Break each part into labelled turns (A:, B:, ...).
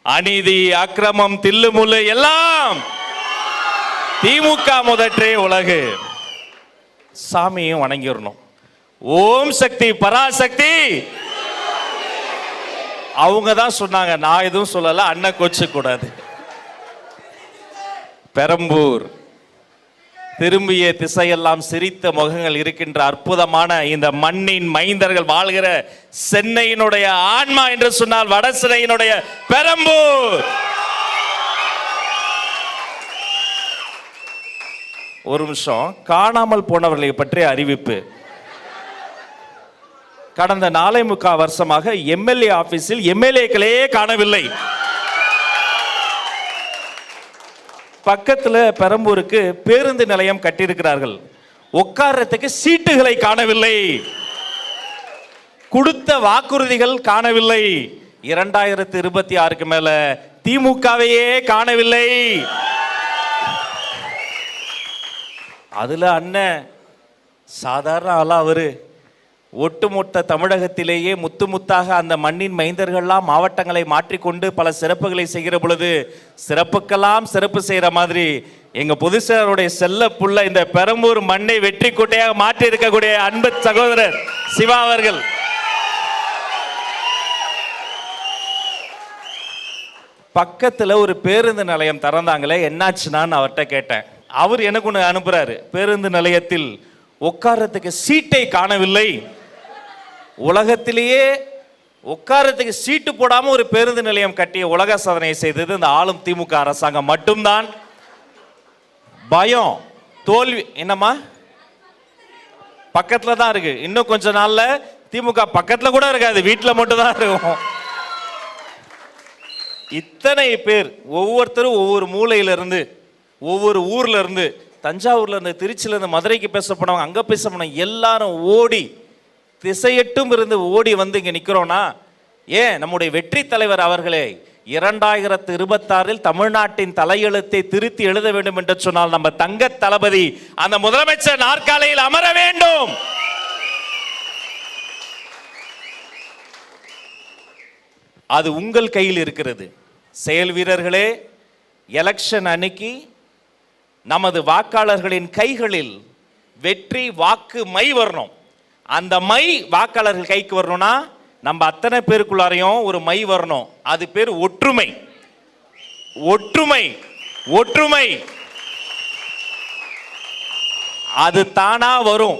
A: அநீதி, அக்கிரமம், தில்லுமுள்ளு எல்லாம் திமுக முதற்றே உலகு. சாமியும் வணங்கிடணும். ஓம் சக்தி பராசக்தி. அவங்க தான் சொன்னாங்க, நான் எதுவும் சொல்லல. அண்ணன் கோச்சு கூடாது. பெரம்பூர் திரும்பிய திசையெல்லாம் சிரித்த முகங்கள் இருக்கின்ற அற்புதமான இந்த மண்ணின் மைந்தர்கள் வாழ்கிற சென்னையினுடைய ஆன்மா என்று சொன்னால் வட சென்னையினுடைய பெரம்பூர். ஒரு நிமிஷம். காணாமல் போனவர்களை பற்றிய அறிவிப்பு. கடந்த 4.25 வருஷமாக எம்எல்ஏ ஆபீஸில் எம்எல்ஏக்களே காணவில்லை. பக்கத்தில் பெரம்பூருக்கு பேருந்து நிலையம் கட்டியிருக்கிறார்கள். உட்கார்றதுக்கு சீட்டுகளை காணவில்லை. கொடுத்த வாக்குறுதிகள் காணவில்லை. 2026க்கு மேல திமுகவையே காணவில்லை. அதுல அண்ணன் சாதாரண ஆளா அவரு ஒட்டுமொத்த தமிழகத்திலேயே முத்து முத்தாக அந்த மண்ணின் மைந்தர்கள்லாம் மாவட்டங்களை மாற்றிக்கொண்டு பல சிறப்புகளை செய்கிற பொழுது சிறப்புக்கெல்லாம் சிறப்பு செய்கிற மாதிரி எங்க பொதுச்செயலாளருடைய செல்ல புள்ள இந்த பெரம்பூர் மண்ணை வெற்றி கோட்டையாக மாற்றி இருக்கக்கூடிய அன்பு சகோதரர் சிவா அவர்கள் பக்கத்தில் ஒரு பேருந்து நிலையம் திறந்தாங்களே, என்னாச்சுன்னு அவர்கிட்ட கேட்டேன். அவர் எனக்கு ஒன்று அனுப்புறாரு. பேருந்து நிலையத்தில் உட்கார்றதுக்கு சீட்டை காணவில்லை. உலகத்திலேயே உட்காரத்துக்கு சீட்டு போடாம ஒரு பேருந்து நிலையம் கட்டிய உலக சாதனையை செய்தது இந்த ஆளும் திமுக அரசாங்கம் மட்டும்தான். பயம், தோல்வி என்னம்மா பக்கத்துல தான் இருக்கு. இன்னும் கொஞ்ச நாள்ல திமுக பக்கத்துல கூட இருக்காது, வீட்டில் மட்டும் தான் இருக்கும். இத்தனை பேர் ஒவ்வொருத்தரும் ஒவ்வொரு மூலையில இருந்து ஒவ்வொரு ஊர்ல இருந்து, தஞ்சாவூர்ல இருந்து, திருச்சியில இருந்து, மதுரைக்கு பேச போனவங்க, அங்க பேச போனவங்க எல்லாரும் ஓடி திசையட்டும் இருந்து ஓடி வந்து இங்க நிக்கிறோம்னா ஏன் நம்முடைய வெற்றி தலைவர் அவர்களே 2026 தமிழ்நாட்டின் தலையெழுத்தை திருத்தி எழுத வேண்டும் என்று சொன்னால் நம்ம தங்க தளபதி அந்த முதலமைச்சர் நாற்காலியில் அமர வேண்டும். அது உங்கள் கையில் இருக்கிறது. செயல் வீரர்களே, எலெக்ஷன் அன்னைக்கு நமது வாக்காளர்களின் கைகளில் வெற்றி வாக்கு மை வரணும். அந்த மை வாக்காளர்கள் கைக்கு வரணும்னா நம்ம அத்தனை பேருக்குள்ளாரையும் ஒரு மை வரணும். அது பேர் ஒற்றுமை. ஒற்றுமை ஒற்றுமை அது தானா வரும்.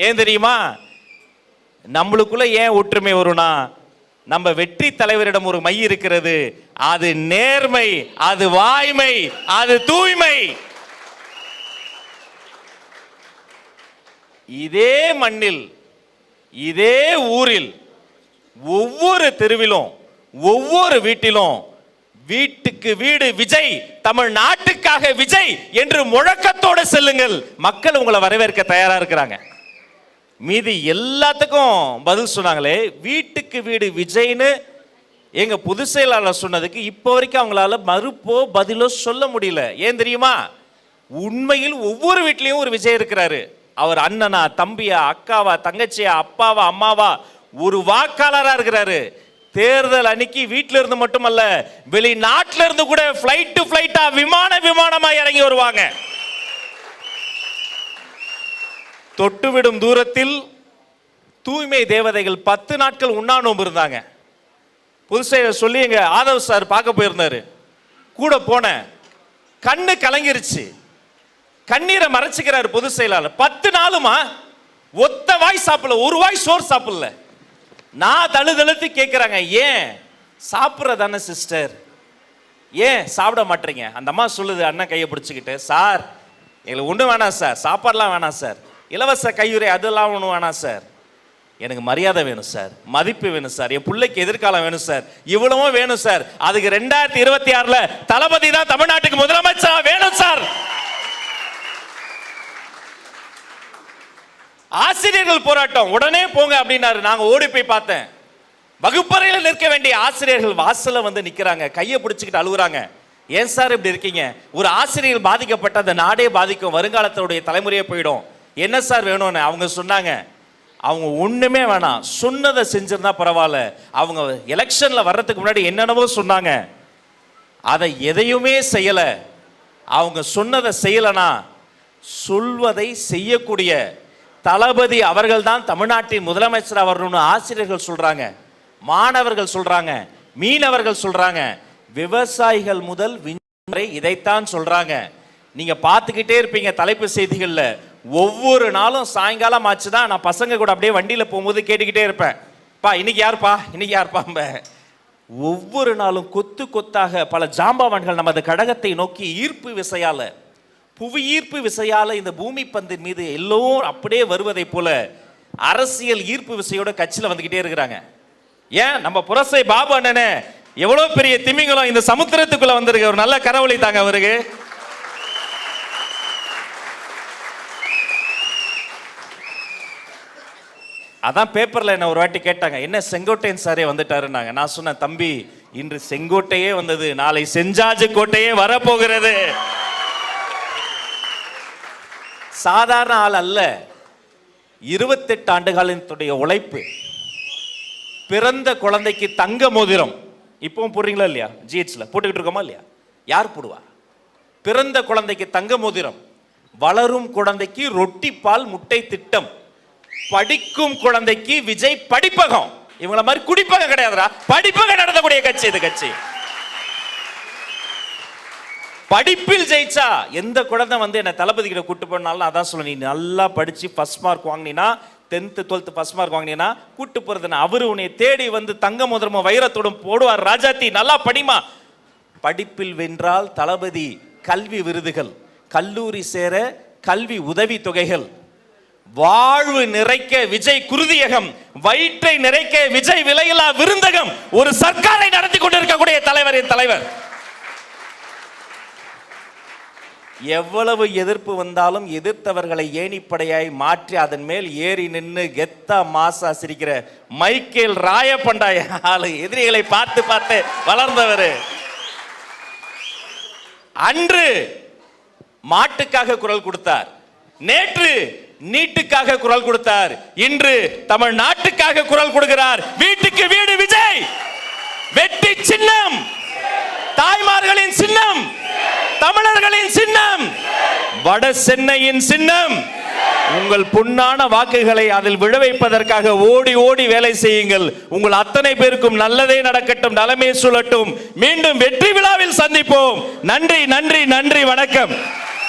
A: ஏன் தெரியுமா? நம்மளுக்குள்ள ஏன் ஒற்றுமை வரும்னா நம்ம வெற்றி தலைவரிடம் ஒரு மை இருக்கிறது. அது நேர்மை, அது வாய்மை, அது தூய்மை. இதே மண்ணில், இதே ஊரில், ஒவ்வொரு தெருவிலும், ஒவ்வொரு வீட்டிலும் வீட்டுக்கு வீடு விஜய், தமிழ்நாட்டுக்காக விஜய் என்று முழக்கத்தோடு செல்லுங்கள். மக்கள் உங்களை வரவேற்க தயாரா இருக்கிறாங்க. மீதி எல்லாத்துக்கும் பதில் சொன்னாங்களே, வீட்டுக்கு வீடு விஜய்னு எங்க பொதுச் செயலாளர் சொன்னதுக்கு இப்போ வரைக்கும் அவங்களால மறுப்போ பதிலோ சொல்ல முடியல. ஏன் தெரியுமா? உண்மையில் ஒவ்வொரு வீட்லயும் ஒரு விஜய் இருக்கிறாரு. அவர் அண்ணனா, தம்பியா, அக்காவா, தங்கச்சியா, அப்பாவா, அம்மாவா, ஒரு வாக்காளரா இருக்கிறாரு. தேர்தல் அன்னைக்கு வீட்டில இருந்து மட்டுமல்ல, வெளிநாட்டில இருந்து கூட பிளைட் டு பிளைட்டா, விமானமா இறங்கி வருவாங்க. தொட்டுவிடும் தூரத்தில் தூய்மை தேவதைகள் 10 நாட்கள் உண்ணா நோன்பு இருந்தாங்க. புதுசை சொல்லி எங்க ஆதவ் சார் பார்க்க போயிருந்தாரு. கூட போன கண்ணு கலங்கிருச்சு. கண்ணீரை மறைச்சுக்கிறாரு பொதுச் செயலாளர். 10 நாளுமா ஒத்த வாய் சாப்பிடல, ஒரு வாய் சோறு சாப்பிடல. நான் தழுதழுத்து கேட்கிறாங்க, ஏன் சாப்பிட்றதானே சிஸ்டர், ஏன் சாப்பிட மாட்டீங்க? அந்த அம்மா சொல்லுது, அண்ணன் கையை பிடிச்சிக்கிட்டு, சார் எங்களுக்கு ஒன்றும் வேணாம் சார், சாப்பாடுலாம் வேணாம் சார், இலவச கையுறை அதெல்லாம் ஒன்றும் வேணாம் சார், எனக்கு மரியாதை வேணும் சார், மதிப்பு வேணும் சார், என் பிள்ளைக்கு எதிர்காலம் வேணும் சார், இவ்வளவும் வேணும் சார். அதுக்கு 2026 தளபதி தான் தமிழ்நாட்டுக்கு முதலமைச்சர் வேணும் சார். ஆசிரியர்கள் போராட்டம் உடனே போங்க அப்படின்னாரு. நாங்க ஓடி போய் பார்த்தேன். வகுப்பறையில் நிற்க வேண்டிய ஆசிரியர்கள் வாசல்ல வந்து நிக்கிறாங்க, கையை பிடிச்சிக்கிட்டு அழுகுறாங்க. ஏன் சார் இப்படி இருக்கீங்க? ஒரு ஆசிரியர்கள் பாதிக்கப்பட்ட அந்த நாடே பாதிக்கும், வருங்காலத்தினுடைய தலைமுறையே போயிடும். என்ன சார் வேணும்னு அவங்க சொன்னாங்க. அவங்க ஒண்ணுமே வேணாம், சொன்னதை செஞ்சிருந்தா பரவாயில்ல. அவங்க எலெக்ஷன்ல வர்றதுக்கு முன்னாடி என்னென்னவோ சொன்னாங்க. அதை எதையுமே செய்யல. அவங்க சொன்னதை செய்யலனா சொல்வதை செய்யக்கூடிய தளபதி அவர்கள் தான் தமிழ்நாட்டின் முதலமைச்சர் அவர்கள்னு ஆசிரியர்கள் சொல்றாங்க, மாணவர்கள் சொல்றாங்க, மீனவர்கள் சொல்றாங்க, விவசாயிகள் முதல் விஞ்ஞானிகள் இதைத்தான் சொல்றாங்க. நீங்க பார்த்துக்கிட்டே இருப்பீங்க தலைப்பு செய்திகள்ல. ஒவ்வொரு நாளும் சாயங்காலம் ஆச்சுதான் நான் பசங்க கூட அப்படியே வண்டியில போகும்போது கேட்டுக்கிட்டே இருப்பேன், பா இன்னைக்கு யாருப்பா, இன்னைக்கு யாருப்பா. ஒவ்வொரு நாளும் கொத்து கொத்தாக பல ஜாம்பவான்கள் நமது கடகத்தை நோக்கி ஈர்ப்பு விசையால, புவி ஈர்ப்பு விசையால இந்த பூமி பந்தின் மீது எல்லோரும் அப்படியே வருவதை போல அரசியல் ஈர்ப்பு விசையோட கட்சியில வந்துகிட்டே இருக்கிறாங்க. ஏன் நம்ம புரசை பாபு அண்ணனே எவ்வளவு பெரிய திமிங்கலம் இந்த சமுத்திரத்துக்குள்ள வந்திருக்கு, ஒரு நல்ல கரவொலி தாங்க அவருக்கு. அதான் பேப்பர்ல என்ன ஒரு வாட்டி கேட்டாங்க, என்ன செங்கோட்டையன் சாரே வந்துட்டாருன்னாங்க. நான் சொன்னேன், தம்பி இன்று செங்கோட்டையே வந்தது, நாளை செஞ்சாஜு கோட்டையே வரப்போகிறது. சாதாரண ஆள் அல்ல, 28 ஆண்டு காலத்துடைய உழைப்பு. பிறந்த குழந்தைக்கு தங்க மோதிரம் இப்பவும் போடுறீங்களா இல்லையா? ஜிஹெச்ல போட்டுக்கிட்டு இருக்கோமா இல்லையா? யார் போடுவா? பிறந்த குழந்தைக்கு தங்க மோதிரம், வளரும் குழந்தைக்கு ரொட்டி பால் முட்டை திட்டம், படிக்கும் குழந்தைக்கு விஜய் படிப்பகம். இவங்கள மாதிரி குடிப்பகம் கிடையாதுடா, படிப்பகம் நடத்தக்கூடிய கட்சி இது. கட்சி படிப்பில் ஜெயிச்சா எந்த குழந்தை வந்து என்ன தளபதி கிட்ட கூட்டு போனாலும் அதான் சொல்ல, நீ நல்லா படிச்சு ஃபர்ஸ்ட் மார்க் வாங்கினா, 10th 12th ஃபர்ஸ்ட் மார்க் வாங்கினா கூட்டு போறதுன்னு அவரு உன்னை தேடி வந்து தங்க மோதிரமும் வைரத்தோடும் போடுவார். ராஜாத்தி நல்லா படிமா. படிப்பில் வென்றால் தளபதி கல்வி விருதுகள், கல்லூரி சேர கல்வி உதவி தொகைகள், வாழ்வு நிறைக்க விஜய் குருதியகம், வயிற்றை நிறைக்க விஜய் விலையில்லா விருந்தகம், ஒரு சர்க்காரை நடத்தி கொண்டிருக்கக்கூடிய தலைவரின் தலைவர். எவ்வளவு எதிர்ப்பு வந்தாலும் எதிர்த்தவர்களை ஏணிப்படையாய் மாற்றி அதன் மேல் ஏறி நின்று கெத்தா மாசா சிரிக்கிற மைக்கேல் ராயப்பண்டாய் ஆளு. எதிரிகளை பார்த்து பார்த்து வளர்ந்தவர். அன்று மாட்டுக்காக குரல் கொடுத்தார், நேற்று நீட்டுக்காக குரல் கொடுத்தார், இன்று தமிழ்நாட்டுக்காக குரல் கொடுக்கிறார். வீட்டுக்கு வீடு விஜய். வெற்றி சின்னம், தாய்மார்களின் சின்னம், தமிழர்களின் சின்னம், வட சென்னையின் சின்னம். உங்கள் பொன்னான வாக்குகளை அதில் விழ வைப்பதற்காக ஓடி ஓடி வேலை செய்யுங்கள். உங்கள் அத்தனை பேருக்கும் நல்லதே நடக்கட்டும், நலமே சுழட்டும். மீண்டும் வெற்றி விழாவில் சந்திப்போம். நன்றி நன்றி நன்றி, வணக்கம்.